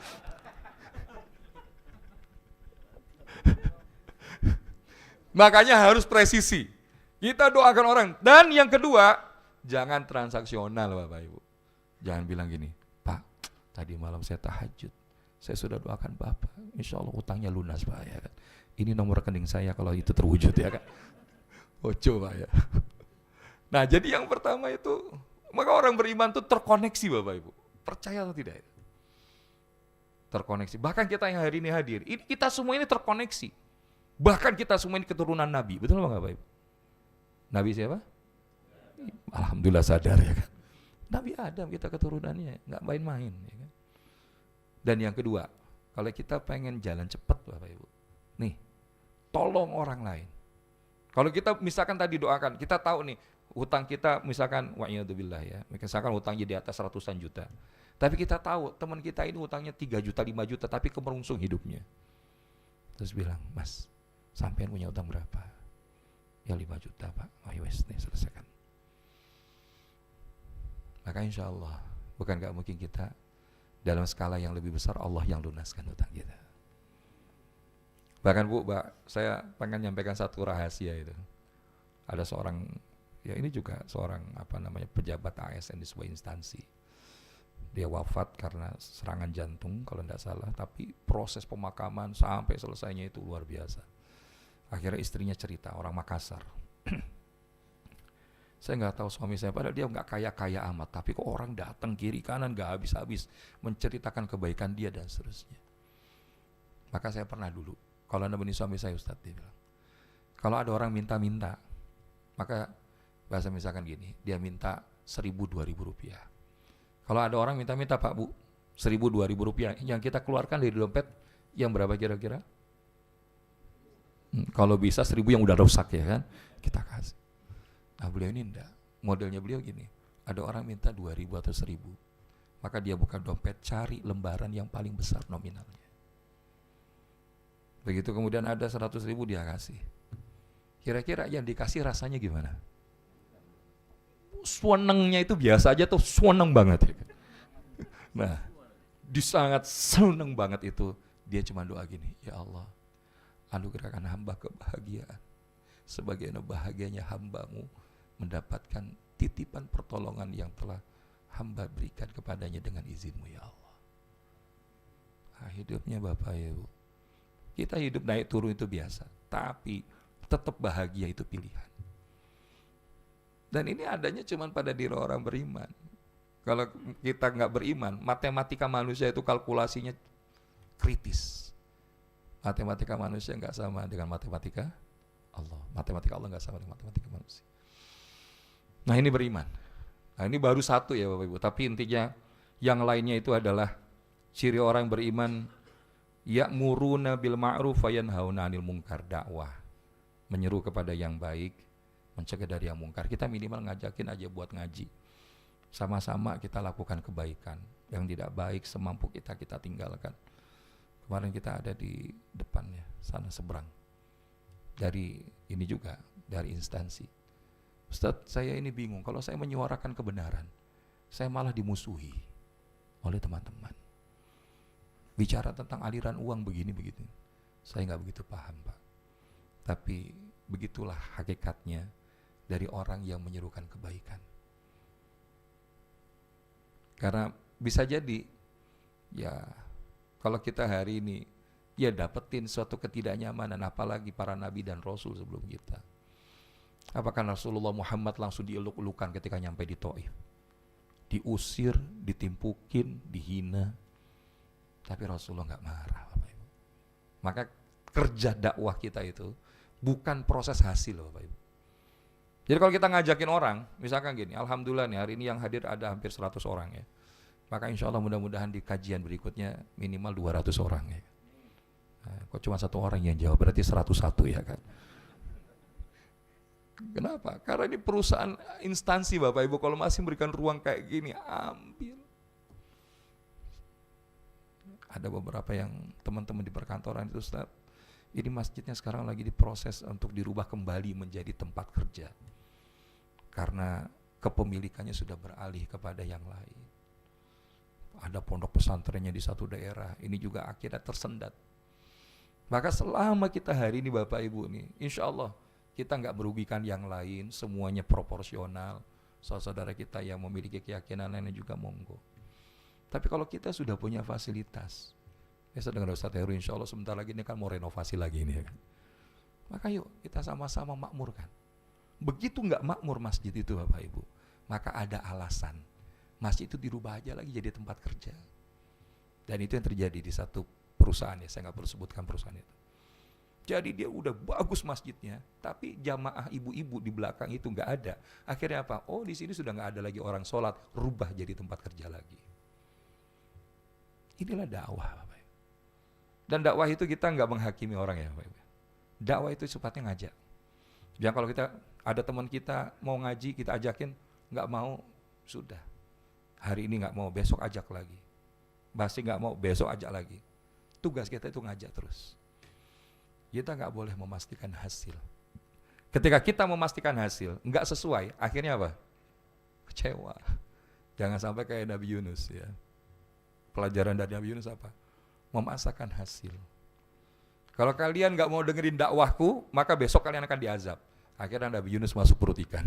Makanya harus presisi. Kita doakan orang. Dan yang kedua, jangan transaksional Bapak Ibu. Jangan bilang gini, Pak, tadi malam saya tahajud, saya sudah doakan Bapak, insya Allah utangnya lunas Pak ya kan. Ini nomor rekening saya kalau itu terwujud ya kan. Oh coba ya. Nah jadi yang pertama itu, maka orang beriman itu terkoneksi Bapak Ibu. Percaya atau tidak? Terkoneksi. Bahkan kita yang hari ini hadir, ini kita semua ini terkoneksi. Bahkan kita semua ini keturunan Nabi. Betul nggak Bapak Ibu? Nabi siapa? Alhamdulillah sadar ya kan. Nabi Adam kita keturunannya, nggak main-main ya kan. Dan yang kedua, kalau kita pengen jalan cepat Bapak Ibu, nih, tolong orang lain. Kalau kita misalkan tadi doakan, kita tahu nih, hutang kita misalkan wa'iyadzubillah ya, misalkan hutangnya di atas ratusan juta. Tapi kita tahu teman kita ini utangnya 3 juta, 5 juta, tapi kemerungsung hidupnya. Terus bilang, Mas, sampean punya utang berapa? Ya 5 juta Pak. Oh ya wes, nih selesaikan. Maka insya Allah, bukan gak mungkin kita dalam skala yang lebih besar Allah yang lunaskan utang kita. Bahkan Bu, saya pengen nyampaikan satu rahasia itu. Ada seorang, ya ini juga seorang pejabat ASN di sebuah instansi. Dia wafat karena serangan jantung kalau tidak salah, tapi proses pemakaman sampai selesainya itu luar biasa. Akhirnya istrinya cerita, orang Makassar. Saya nggak tahu suami saya, padahal dia nggak kaya-kaya amat, tapi kok orang datang kiri kanan nggak habis-habis menceritakan kebaikan dia dan seterusnya. Maka saya pernah dulu, kalau anda benih suami saya Ustadz, dia bilang, kalau ada orang minta-minta, maka bahasa misalkan gini, dia minta 1.000-2.000 rupiah. Kalau ada orang minta-minta Pak Bu, 1.000-2.000 rupiah, yang kita keluarkan dari dompet yang berapa kira-kira? Kalau bisa 1.000 yang udah rusak ya kan, kita kasih. Nah beliau ini enggak, modelnya beliau gini, ada orang minta 2.000 atau 1.000, maka dia buka dompet, cari lembaran yang paling besar nominalnya. Begitu kemudian ada 100.000 dia kasih. Kira-kira yang dikasih rasanya gimana? Senengnya itu biasa aja tuh, seneng banget ya. Nah, sangat seneng banget itu, dia cuma doa gini, ya Allah, anugerahkan hamba kebahagiaan, sebagaimana bahagianya hambamu mendapatkan titipan pertolongan yang telah hamba berikan kepadanya dengan izinmu ya Allah. Nah, hidupnya Bapak Ibu, kita hidup naik turun itu biasa, tapi tetap bahagia itu pilihan. Dan ini adanya cuma pada diri orang beriman. Kalau kita nggak beriman, matematika manusia itu kalkulasinya kritis. Matematika manusia nggak sama dengan matematika Allah. Matematika Allah nggak sama dengan matematika manusia. Nah ini beriman. Nah ini baru satu ya Bapak Ibu. Tapi intinya yang lainnya itu adalah ciri orang beriman, ya'muruna bil ma'ruf wa yanhauna 'anil munkar, dakwah. Menyeru kepada yang baik, mencegah dari yang mungkar. Kita minimal ngajakin aja buat ngaji. Sama-sama kita lakukan kebaikan. Yang tidak baik semampu kita tinggalkan. Kemarin kita ada di depannya, sana seberang. Dari ini juga, dari instansi. Ustadz, saya ini bingung, kalau saya menyuarakan kebenaran, saya malah dimusuhi oleh teman-teman. Bicara tentang aliran uang begini-begitu. Saya nggak begitu paham Pak. Tapi begitulah hakikatnya dari orang yang menyerukan kebaikan. Karena bisa jadi, ya kalau kita hari ini ya dapetin suatu ketidaknyamanan, apalagi para nabi dan rasul sebelum kita. Apakah Rasulullah Muhammad langsung dieluk-elukan ketika nyampe di Taif? Diusir, ditimpukin, dihina. Tapi Rasulullah nggak marah Bapak Ibu. Maka kerja dakwah kita itu bukan proses hasil Bapak Ibu. Jadi kalau kita ngajakin orang, misalkan gini, alhamdulillah nih hari ini yang hadir ada hampir 100 orang ya. Maka insya Allah mudah-mudahan di kajian berikutnya minimal 200 orang ya. Nah, kok cuma 1 orang yang jawab, berarti 101 ya kan. Kenapa? Karena ini perusahaan instansi Bapak Ibu, kalau masih memberikan ruang kayak gini, ambil. Ada beberapa yang teman-teman di perkantoran itu Ustaz, ini masjidnya sekarang lagi diproses untuk dirubah kembali menjadi tempat kerja. Karena kepemilikannya sudah beralih kepada yang lain. Ada pondok pesantrennya di satu daerah, ini juga akhirnya tersendat. Maka selama kita hari ini Bapak Ibu nih, insya Allah kita nggak merugikan yang lain, semuanya proporsional. Saudara kita yang memiliki keyakinan lainnya juga monggo. Tapi kalau kita sudah punya fasilitas, biasa dengan Ustaz Heru insya Allah sebentar lagi ini kan mau renovasi lagi ini ya kan. Maka yuk kita sama-sama makmurkan. Begitu nggak makmur masjid itu Bapak Ibu, maka ada alasan masjid itu dirubah aja lagi jadi tempat kerja. Dan itu yang terjadi di satu perusahaan ya, saya nggak perlu sebutkan perusahaan itu. Jadi dia udah bagus masjidnya, tapi jamaah ibu-ibu di belakang itu nggak ada. Akhirnya apa? Oh di sini sudah nggak ada lagi orang sholat, rubah jadi tempat kerja lagi. Inilah dakwah Bapak Ibu. Dan dakwah itu kita nggak menghakimi orang ya Bapak Ibu. Dakwah itu sifatnya ngajak. Jangan kalau kita ada teman kita mau ngaji, kita ajakin, nggak mau, sudah. Hari ini nggak mau, besok ajak lagi. Masih nggak mau, besok ajak lagi. Tugas kita itu ngajak terus. Kita nggak boleh memastikan hasil. Ketika kita memastikan hasil nggak sesuai, akhirnya apa? Kecewa. Jangan sampai kayak Nabi Yunus ya. Pelajaran dari Nabi Yunus apa? Memaksakan hasil. Kalau kalian nggak mau dengerin dakwahku, maka besok kalian akan diazab. Akhirnya Nabi Yunus masuk perut ikan.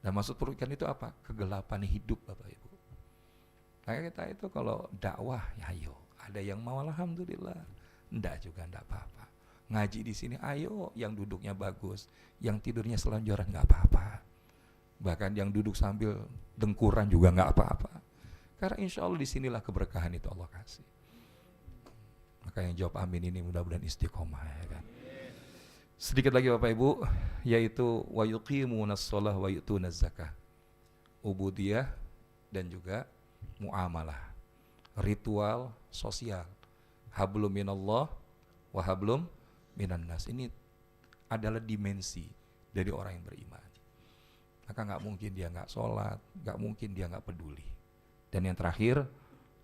Dan masuk perut ikan itu apa? Kegelapan hidup, Bapak Ibu. Maka kita itu kalau dakwah, ya ayo. Ada yang mau, alhamdulillah. Enggak juga, enggak apa-apa. Ngaji di sini, ayo. Yang duduknya bagus, yang tidurnya selonjoran, enggak apa-apa. Bahkan yang duduk sambil dengkuran juga enggak apa-apa. Karena insya Allah disinilah keberkahan itu Allah kasih. Maka yang jawab amin ini mudah-mudahan istiqomah, ya kan. Sedikit lagi Bapak Ibu, yaitu wa yuqimunas shalah wa yu'tunaz zakah. Ubudiyah dan juga muamalah, ritual sosial. Hablum minallah wa hablum minan nas. Ini adalah dimensi dari orang yang beriman. Maka nggak mungkin dia nggak sholat, nggak mungkin dia nggak peduli. Dan yang terakhir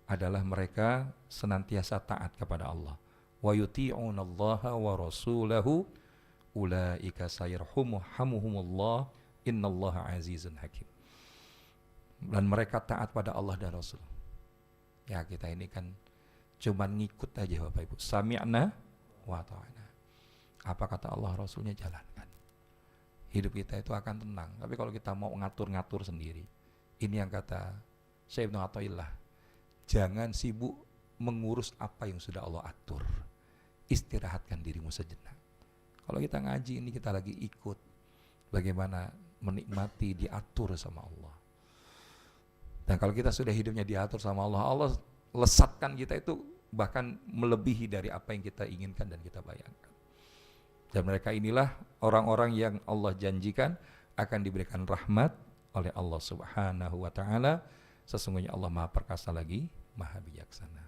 adalah mereka senantiasa taat kepada Allah. Wa yuti'unallaha wa rasulahu ulaika sayarhamuhumullah innallaha azizun hakim. Dan mereka taat pada Allah dan Rasul. Ya kita ini kan cuman ngikut aja Bapak Ibu. Sami'na wa ta'ana. Apa kata Allah Rasulnya jalankan. Hidup kita itu akan tenang. Tapi kalau kita mau ngatur-ngatur sendiri, ini yang kata Syekh Ibnu Athaillah, jangan sibuk mengurus apa yang sudah Allah atur. Istirahatkan dirimu sejenak. Kalau kita ngaji ini kita lagi ikut bagaimana menikmati diatur sama Allah. Dan kalau kita sudah hidupnya diatur sama Allah, Allah lesatkan kita itu bahkan melebihi dari apa yang kita inginkan dan kita bayangkan. Dan mereka inilah orang-orang yang Allah janjikan akan diberikan rahmat oleh Allah Subhanahu wa ta'ala. Sesungguhnya Allah Maha Perkasa lagi, Maha Bijaksana.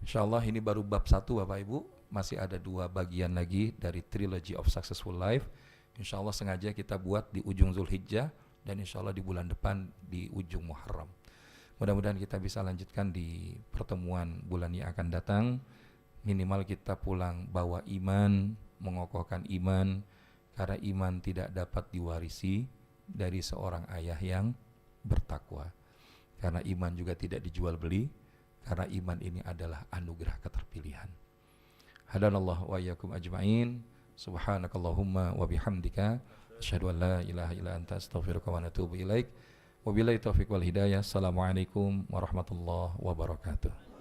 InsyaAllah ini baru bab 1 Bapak Ibu. Masih ada 2 bagian lagi dari Trilogy of Successful Life. InsyaAllah sengaja kita buat di ujung Zulhijjah dan insya Allah di bulan depan di ujung Muharram. Mudah-mudahan kita bisa lanjutkan di pertemuan bulan yang akan datang. Minimal kita pulang bawa iman, mengokohkan iman, karena iman tidak dapat diwarisi dari seorang ayah yang bertakwa. Karena iman juga tidak dijual beli, karena iman ini adalah anugerah keterpilihan. Hadanallahu wa iyyakum ajma'in. Subhanakallahumma wa bihamdika asyhadu an la ilaha illa anta astaghfiruka wa atubu ilaik. Wabillahi taufiq wal hidayah. Assalamualaikum warahmatullahi wabarakatuh.